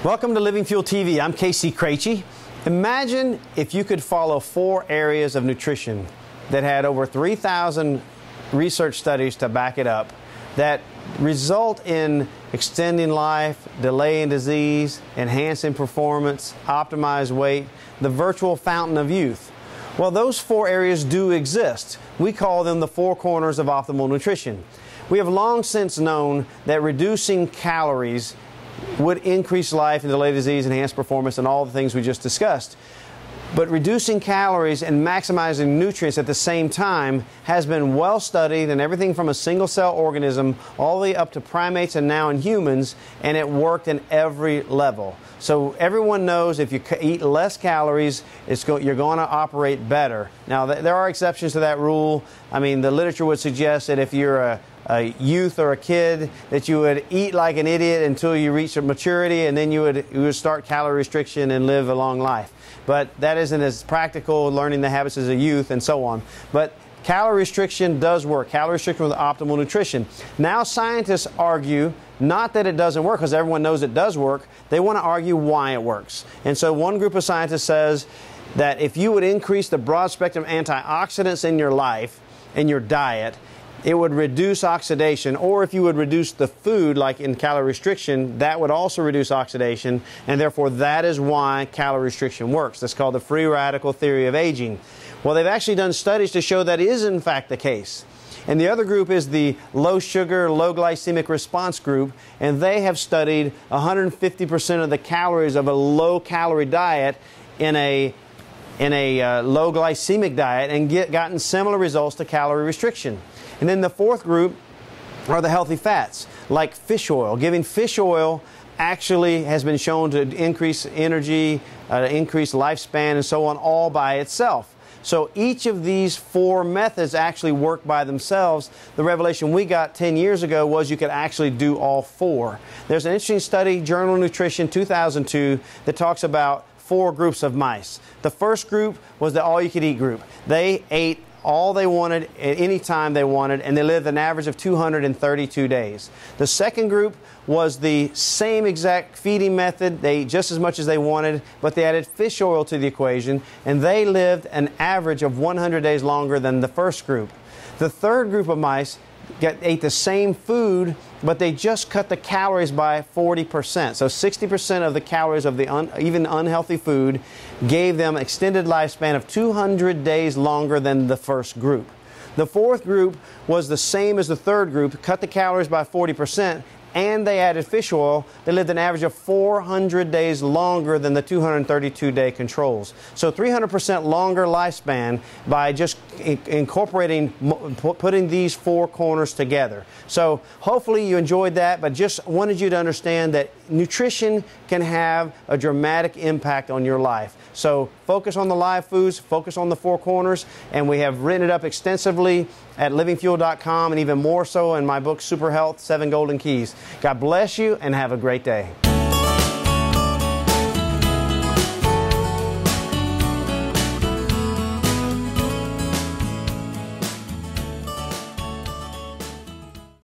Welcome to Living Fuel TV. I'm Casey Krejci. Imagine if you could follow 4 areas of nutrition that had over 3,000 research studies to back it up that result in extending life, delaying disease, enhancing performance, optimized weight, the virtual fountain of youth. Well, those 4 areas do exist. We call them the 4 corners of optimal nutrition. We have long since known that reducing calories would increase life and delay disease, enhance performance, and all the things we just discussed. But reducing calories and maximizing nutrients at the same time has been well studied in everything from a single cell organism all the way up to primates and now in humans, and it worked in every level. So everyone knows if you eat less calories, you're going to operate better. Now, there are exceptions to that rule. I mean, the literature would suggest that if you're a youth or a kid, that you would eat like an idiot until you reach maturity, and then you would start calorie restriction and live a long life. But that isn't as practical, learning the habits as a youth and so on. But calorie restriction does work. Calorie restriction with optimal nutrition. Now scientists argue not that it doesn't work, because everyone knows it does work. They want to argue why it works. And so one group of scientists says that if you would increase the broad spectrum antioxidants in your life, in your diet, it would reduce oxidation, or if you would reduce the food, like in calorie restriction, that would also reduce oxidation, and therefore that is why calorie restriction works. That's called the free radical theory of aging. Well, they've actually done studies to show that is in fact the case. And the other group is the low sugar, low glycemic response group, and they have studied 150% of the calories of a low calorie diet in a low glycemic diet and gotten similar results to calorie restriction. And then the 4th group are the healthy fats, like fish oil. Giving fish oil actually has been shown to increase energy, increase lifespan, and so on, all by itself. So each of these 4 methods actually work by themselves. The revelation we got 10 years ago was you could actually do all 4. There's an interesting study, Journal of Nutrition 2002, that talks about 4 groups of mice. The first group was the all-you-could-eat group. They ate all they wanted at any time they wanted, and they lived an average of 232 days. The second group was the same exact feeding method. They ate just as much as they wanted, but they added fish oil to the equation, and they lived an average of 100 days longer than the first group. The third group of mice ate the same food, but they just cut the calories by 40%. So 60% of the calories of the even unhealthy food gave them extended lifespan of 200 days longer than the first group. The 4th group was the same as the 3rd group, cut the calories by 40%, and they added fish oil. They lived an average of 400 days longer than the 232-day controls. So 300% longer lifespan by just incorporating, putting these 4 corners together. So hopefully you enjoyed that, but just wanted you to understand that nutrition can have a dramatic impact on your life. So focus on the live foods, focus on the 4 corners, and we have written it up extensively at livingfuel.com, and even more so in my book, Super Health, 7 Golden Keys. God bless you and have a great day.